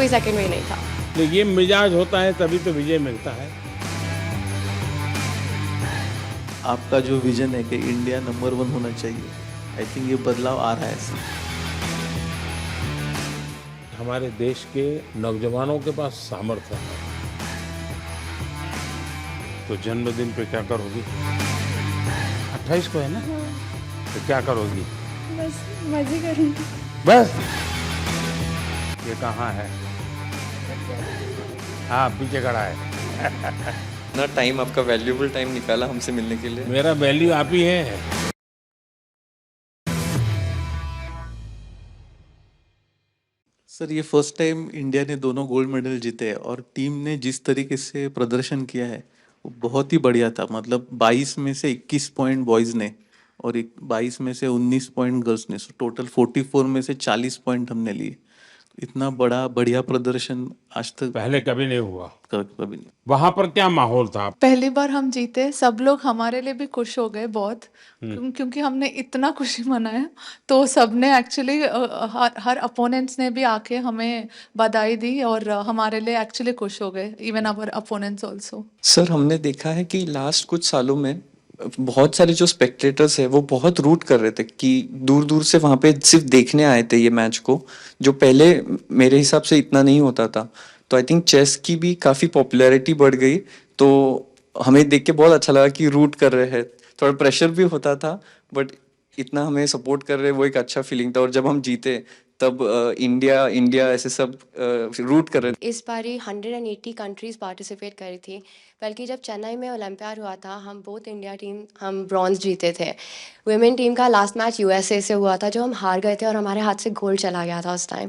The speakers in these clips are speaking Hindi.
कोई सेकंड वे नहीं था। तो ये मिजाज होता है तभी तो विजय मिलता है। आपका जो विजन है कि इंडिया नंबर 1 होना चाहिए, आई थिंक ये बदलाव आ रहा है। हमारे देश के नौजवानों के पास सामर्थ्य है। तो जन्मदिन पे क्या करोगी? 28 को है ना? तो क्या करोगी? बस मजे करूँगी। बस ये कहाँ है? हाँ, पीछे खड़ा है। ना टाइम, आपका वैल्यूएबल टाइम निकाला हमसे मिलने के लिए। मेरा वैल्यू आप ही है। सर, ये फर्स्ट टाइम इंडिया ने दोनों गोल्ड मेडल जीते हैं और टीम ने जिस तरीके से प्रदर्शन किया है वो बहुत ही बढ़िया था। मतलब 22 में से 21 पॉइंट बॉयज़ ने और 22 में से 19 पॉइंट गर्ल्स ने, सो टोटल 44 में से 40 पॉइंट हमने लिए। इतना बड़ा बढ़िया प्रदर्शन आज तक पहले कभी नहीं हुआ। कभी नहीं। वहां पर क्या माहौल था? पहली बार हम जीते, सब लोग हमारे लिए भी खुश हो गए बहुत, क्योंकि हमने इतना खुशी मनाया। तो सबने एक्चुअली हर अपोनेंट्स ने भी आके हमें बधाई दी और हमारे लिए एक्चुअली खुश हो गए, even our opponents also. Sir, हमने देखा है कि लास्ट कुछ सालों में बहुत सारे जो स्पेक्टेटर्स है वो बहुत रूट कर रहे थे कि दूर दूर से वहां पे सिर्फ देखने आए थे ये मैच को, जो पहले मेरे हिसाब से इतना नहीं होता था। तो आई थिंक चेस की भी काफी पॉपुलैरिटी बढ़ गई। तो हमें देख के बहुत अच्छा लगा कि रूट कर रहे हैं। थोड़ा प्रेशर भी होता था, बट इतना हमें सपोर्ट कर रहे वो एक अच्छा फीलिंग था। और जब हम जीते तब इंडिया इंडिया ऐसे सब रूट कर रहे थे। इस बारी 180 कंट्रीज पार्टिसिपेट करी थी, बल्कि जब चेन्नई में ओलंपियाड हुआ था हम बोथ इंडिया टीम हम ब्रॉन्ज जीते थे। वुमेन टीम का लास्ट मैच यूएसए से हुआ था जो हम हार गए थे और हमारे हाथ से गोल्ड चला गया था उस टाइम।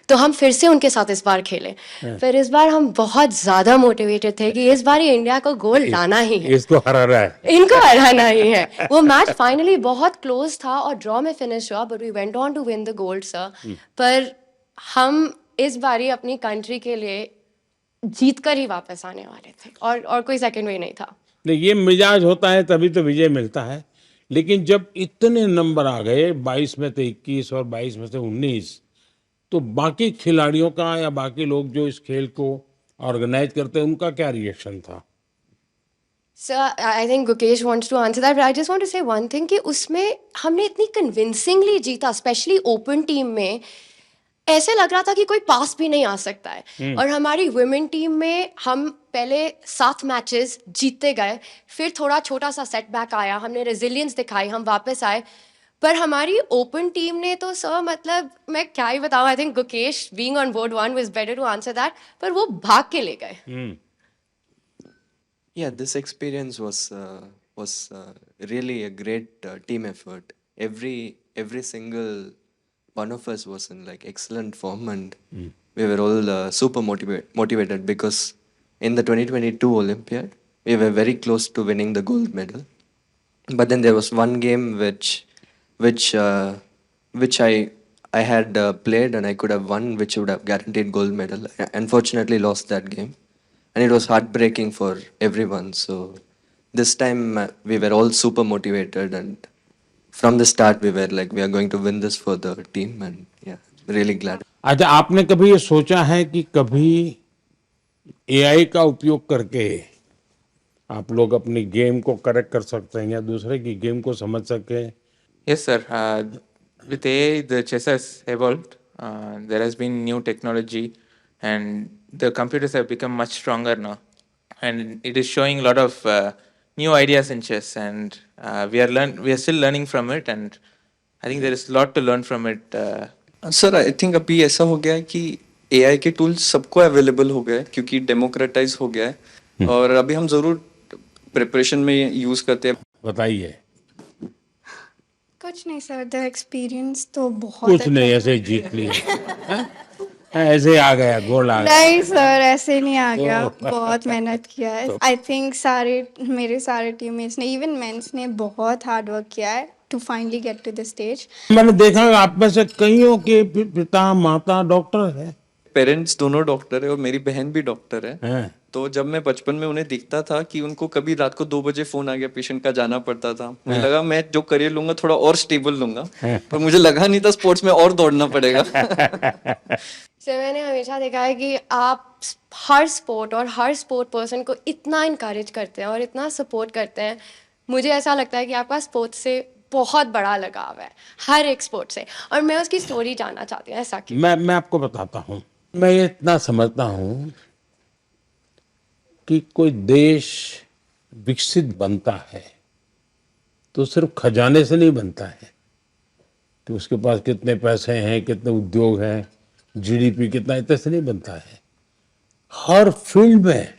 तो हम फिर से उनके साथ इस बार खेले। फिर इस बार हम बहुत ज़्यादा मोटिवेटेड थे कि इस बार इंडिया को गोल्ड लाना ही है, इसको हराना है। इनको हराना ही है। वो मैच फाइनली बहुत क्लोज था और ड्रॉ में फिनिश हुआ, but we went on to win the gold sir. पर हम इस बारी अपनी कंट्री के लिए जीत कर ही वापस आने वाले थे और कोई सेकंड वे नहीं था। नहीं, ये मिजाज होता है तभी तो विजय मिलता है। लेकिन जब इतने नंबर आ गए, 22 में से 21 और 22 में से 19, तो बाकी खिलाड़ियों का या बाकी लोग जो इस खेल को ऑर्गेनाइज करते हैं उनका क्या रिएक्शन था? Sir, I think Gukesh wants to answer that, but I just want to say one thing कि उसमें हमने इतनी कन्विंसिंगली जीता, स्पेशली ओपन टीम में ऐसे लग रहा था कि कोई पास भी नहीं आ सकता है। और हमारी वुमेन टीम में हम पहले 7 मैचेस जीतते गए, फिर थोड़ा छोटा सा सेटबैक आया, हमने रेजिलियंस दिखाई, हम वापस आए। पर हमारी ओपन टीम ने तो सर, मतलब मैं क्या ही बताऊँ, I think Gukesh being on board 1 was better to answer that, पर वो भाग के ले गए। Yeah, this experience was really a great team effort. Every single one of us was in like excellent form, and we were all super motivated because in the 2022 Olympiad we were very close to winning the gold medal. But then there was one game which I had played and I could have won, which would have guaranteed gold medal. I unfortunately lost that game, and it was heartbreaking for everyone. So this time we were all super motivated, and from the start we were like, we are going to win this for the team, and yeah, really glad. अच्छा, आपने कभी ये सोचा है कि कभी एआई का उपयोग करके आप लोग अपनी गेम को करेक्ट कर सकते हैं या दूसरे की गेम को समझ सके? Yes, sir. With AI, the chess has evolved. There has been new technology, and the computers have become much stronger now. And it is showing a lot of new ideas in chess, and we are still learning from it. And I think there is a lot to learn from it. Sir, I think अभी ऐसा हो गया है कि एआई के टूल्स सबको अवेलेबल हो गया है क्योंकि डेमोक्रेटाइज हो गया है। और अभी हम जरूर प्रिपरेशन में यूज करते हैं। बताइए। कुछ नहीं सर, द एक्सपीरियंस तो बहुत कुछ नहीं, ऐसे ही जीत लिए। हैं? ऐसे ही आ गया, गोल आ गया। नहीं सर, ऐसे नहीं आ गया, बहुत मेहनत किया है। आई थिंक मेरे सारे टीममेट्स ने, इवन मेंस ने बहुत हार्ड वर्क किया है to finally get to the stage. मैंने देखा आप में से कईयों के पिता माता डॉक्टर है। पेरेंट्स दोनों डॉक्टर है और मेरी बहन भी डॉक्टर है। हैं? तो जब मैं बचपन में उन्हें देखता था कि उनको कभी रात को 2 बजे फोन आ गया पेशेंट का, जाना पड़ता था, मुझे लगा मैं जो करियर लूंगा थोड़ा और स्टेबल लूंगा, पर मुझे लगा नहीं था स्पोर्ट्स में और दौड़ना पड़ेगा। सर मैंने हमेशा देखा है कि आप हर स्पोर्ट और हर स्पोर्ट पर्सन को इतना इनकरेज करते हैं और इतना सपोर्ट करते हैं। मुझे ऐसा लगता है कि आपका स्पोर्ट्स से बहुत बड़ा लगाव है, हर एक स्पोर्ट से। और मैं उसकी स्टोरी जानना चाहती हूँ, ऐसा क्यों? मैं आपको बताता हूँ। मैं ये इतना समझता हूँ कि कोई देश विकसित बनता है तो सिर्फ खजाने से नहीं बनता है कि उसके पास कितने पैसे हैं, कितने उद्योग हैं, जीडीपी कितना, इतने से नहीं बनता है। हर फील्ड में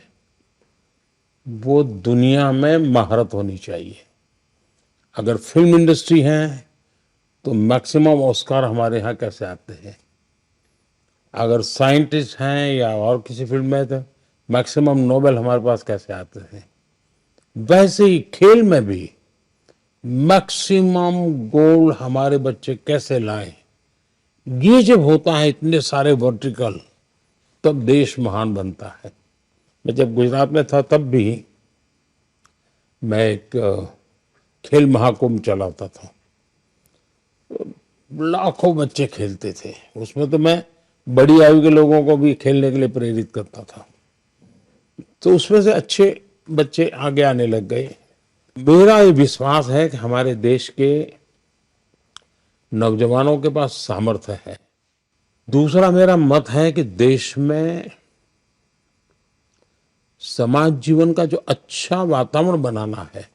वो दुनिया में महारत होनी चाहिए। अगर फिल्म इंडस्ट्री है तो मैक्सिमम ऑस्कार हमारे यहाँ कैसे आते हैं। अगर साइंटिस्ट हैं या और किसी फील्ड में तो मैक्सिमम नोबेल हमारे पास कैसे आते हैं। वैसे ही खेल में भी मैक्सिमम गोल्ड हमारे बच्चे कैसे लाएं। ये जब होता है इतने सारे वर्टिकल, तब देश महान बनता है। मैं जब गुजरात में था तब भी मैं एक खेल महाकुंभ चलाता था। लाखों बच्चे खेलते थे उसमें, तो मैं बड़ी आयु के लोगों को भी खेलने के लिए प्रेरित करता था। तो उसमें से अच्छे बच्चे आगे आने लग गए। मेरा ये विश्वास है कि हमारे देश के नौजवानों के पास सामर्थ्य है। दूसरा मेरा मत है कि देश में समाज जीवन का जो अच्छा वातावरण बनाना है,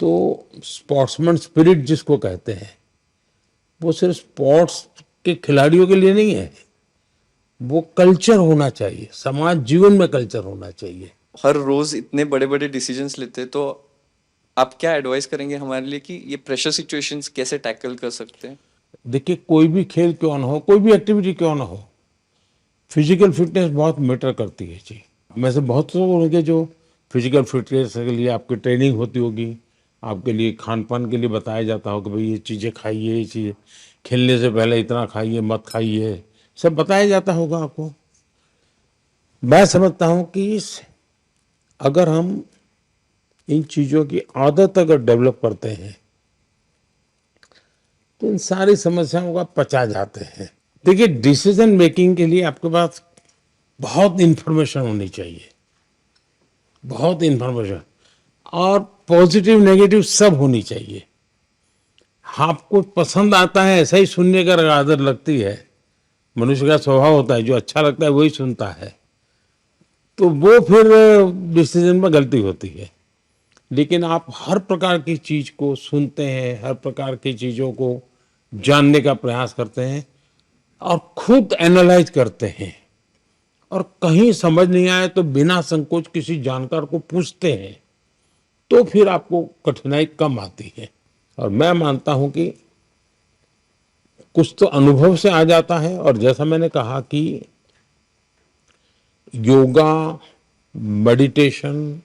तो स्पोर्ट्समैन स्पिरिट जिसको कहते हैं, वो सिर्फ स्पोर्ट्स के खिलाड़ियों के लिए नहीं है, वो कल्चर होना चाहिए, समाज जीवन में कल्चर होना चाहिए। हर रोज इतने बड़े बड़े डिसीजंस लेते हैं, तो आप क्या एडवाइस करेंगे हमारे लिए कि ये प्रेशर सिचुएशंस कैसे टैकल कर सकते हैं? देखिए, कोई भी खेल क्यों ना हो, कोई भी एक्टिविटी क्यों ना हो, फिजिकल फिटनेस बहुत मैटर करती है जी। में से बहुत लोग होंगे जो फिजिकल फिटनेस के लिए आपकी ट्रेनिंग होती होगी, आपके लिए खान पान के लिए बताया जाता होगा, भाई ये चीज़ें खाइए, ये चीज़ें खेलने से पहले इतना खाइए, मत खाइए, सब बताया जाता होगा आपको। मैं समझता हूँ कि अगर हम इन चीज़ों की आदत अगर डेवलप करते हैं तो इन सारी समस्याओं का पचा जाते हैं। देखिए, डिसीजन मेकिंग के लिए आपके पास बहुत इंफॉर्मेशन होनी चाहिए, बहुत इंफॉर्मेशन, और पॉजिटिव नेगेटिव सब होनी चाहिए। आपको पसंद आता है ऐसा ही सुनने का आदत लगती है, मनुष्य का स्वभाव होता है, जो अच्छा लगता है वही सुनता है, तो वो फिर डिसीजन में गलती होती है। लेकिन आप हर प्रकार की चीज को सुनते हैं, हर प्रकार की चीजों को जानने का प्रयास करते हैं और खुद एनालाइज करते हैं, और कहीं समझ नहीं आए तो बिना संकोच किसी जानकार को पूछते हैं, तो फिर आपको कठिनाई कम आती है। और मैं मानता हूं कि कुछ तो अनुभव से आ जाता है, और जैसा मैंने कहा कि योगा, मेडिटेशन,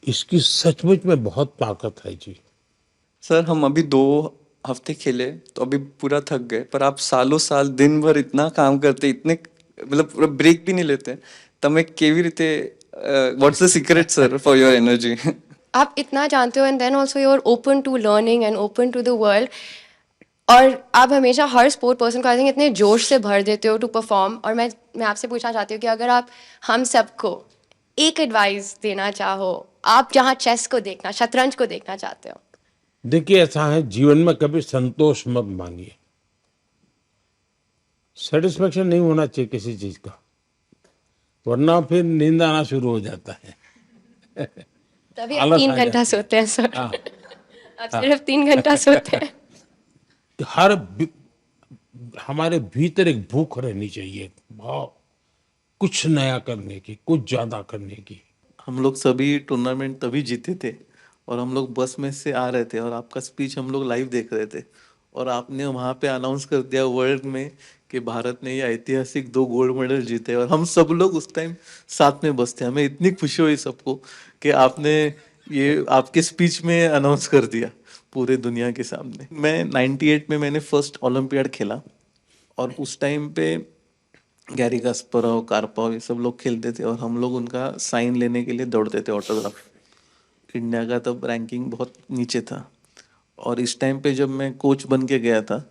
इसकी सचमुच में बहुत ताकत है जी। सर, हम अभी 2 हफ्ते खेले तो अभी पूरा थक गए, पर आप सालों साल दिन भर इतना काम करते, इतने मतलब पूरा ब्रेक भी नहीं लेते, તમે કેવી રીતે what's the secret sir for your energy? आप इतना जानते हो, and then also you are open to learning and open to the world. और आप हमेशा हर स्पोर्ट पर्सन को आई थिंक इतने जोश से भर देते हो टू परफॉर्म। और मैं आपसे पूछना चाहती हूँ कि अगर आप हम सबको एक एडवाइस देना चाहो, आप जहाँ चेस को देखना, शतरंज को देखना चाहते हो। देखिए, ऐसा है, जीवन में कभी संतोष मत मांगिए। सेटिस्फेक्शन नहीं होना चाहिए किसी चीज का, वरना फिर नींद आना शुरू हो जाता है। तभी आप आलस 3 आ घंटा जाती है। सोते हैं सर। हाँ। आप सिर्फ 3 घंटा सोते हैं। हमारे भीतर एक भूख रहनी चाहिए, बहुत कुछ नया करने की, कुछ ज्यादा करने की। हम लोग सभी टूर्नामेंट तभी जीते थे, और हम लोग बस में से आ रहे थे और आपका स्पीच हम लोग लाइव देख रहे थे, और आपने वहाँ पे अनाउंस कर दिया वर्ल्ड में कि भारत ने ये ऐतिहासिक 2 गोल्ड मेडल जीते, और हम सब लोग उस टाइम साथ में बस थे। हमें इतनी खुशी हुई सबको कि आपने ये आपके स्पीच में अनाउंस कर दिया पूरे दुनिया के सामने। मैं 98 में मैंने फर्स्ट ओलंपियाड खेला, और उस टाइम पे गैरी कास्परोव, कार्पोव, ये सब लोग खेलते थे और हम लोग उनका साइन लेने के लिए दौड़ते थे, ऑटोग्राफ। इंडिया का तब रैंकिंग बहुत नीचे था और इस टाइम पे जब मैं कोच बन के गया था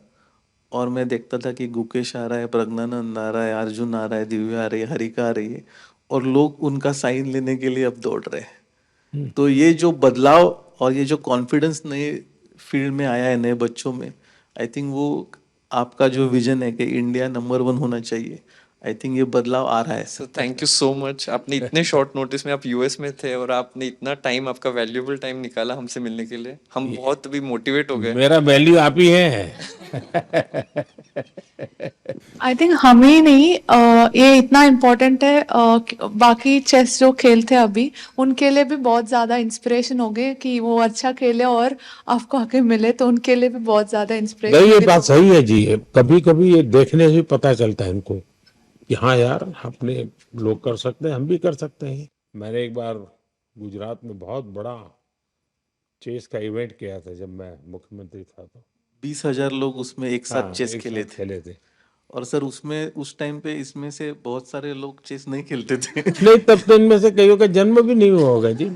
और मैं देखता था कि गुकेश आ रहा है, प्रज्ञानंद आ रहा है, अर्जुन आ रहा है, दिव्या आ रही है, हरिका आ रही है और लोग उनका साइन लेने के लिए अब दौड़ रहे हैं। तो ये जो बदलाव और ये जो कॉन्फिडेंस नए फील्ड में आया है नए बच्चों में, आई थिंक वो आपका जो विजन है कि इंडिया नंबर 1 होना चाहिए, आई थिंक ये बदलाव आ रहा है। Sir thank you so much. आपने इतने शॉर्ट नोटिस में, आप यूएस में थे और आपने इतना टाइम, आपका वैल्यूएबल टाइम निकाला हमसे मिलने के लिए। हम बहुत अभी मोटिवेट हो गए। मेरा वैल्यू आप ही है। आई थिंक हमें ही नहीं, ये इतना इम्पोर्टेंट है, बाकी चेस जो खेलते हैं अभी उनके लिए भी बहुत ज़्यादा इंस्पिरेशन हो गए कि वो अच्छा खेले और आपको आके मिले, तो उनके लिए भी बहुत ज़्यादा इंस्पिरेशन। नहीं, ये बात सही है जी। कभी कभी ये देखने से पता चलता है इनको कि हाँ यार, अपने लोग कर सकते हैं, हम भी कर सकते हैं। मैंने एक बार गुजरात में बहुत बड़ा चेस का इवेंट किया था जब मैं मुख्यमंत्री था। तो 20,000 लोग उसमें एक साथ हाँ, चेस एक खेले साथ थे खेले थे। और सर उसमें उस टाइम पे इसमें से बहुत सारे लोग चेस नहीं खेलते थे। नहीं, तब तो इनमें से कईयों का जन्म भी नहीं हुआ होगा जी।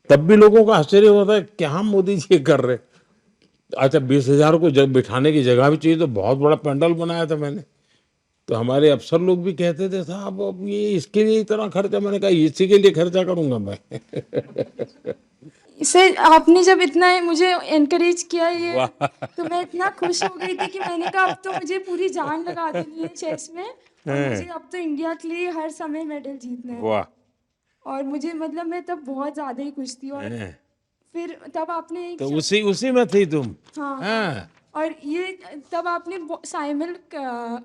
तब भी लोगों को आश्चर्य होता है क्या मोदी जी ये कर रहे। अच्छा, 20,000 को जब बिठाने की जगह भी चाहिए तो बहुत बड़ा पंडाल बनाया था मैंने। तो हमारे अफसर लोग भी कहते थे साहब अब ये इसके लिए इतना खर्चा। मैंने कहा इसी के लिए खर्चा करूंगा मैं। सर आपने जब इतना मुझे एनकरेज किया ये, तो मैं इतना खुश हो गई थी कि मैंने कहा अब तो मुझे पूरी जान लगा देनी है चेस में और मुझे अब तो इंडिया के लिए हर समय मेडल जीतना है। वाह। और मुझे मतलब मैं तब बहुत ज़्यादा ही खुश थी। और फिर तब आपने एक तो उसी में थी तुम। हाँ हाँ। और ये तब आपने साइमल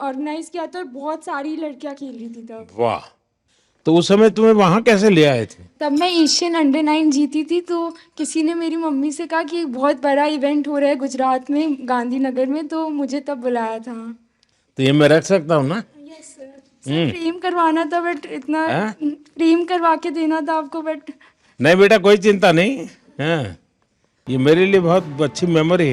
ऑर्गेनाइज किया था और बहुत सारी लड़कियां खेल रही थी तब। वाह। तो उस समय तुम्हें वहां कैसे ले आए थे? तब मैं एशियन अंडर 9 जीती थी, तो किसी ने मेरी मम्मी से कहा कि बहुत बड़ा इवेंट हो रहा है गुजरात में, गांधीनगर में, तो मुझे तब बुलाया था। तो ये मैं रख सकता हूँ ना? यस सर, फ्रेम करवाना था बट इतना हाँ? फ्रेम करवा के देना था आपको, बट नहीं बेटा, कोई चिंता नहीं। हाँ, ये मेरे लिए बहुत अच्छी मेमोरी है।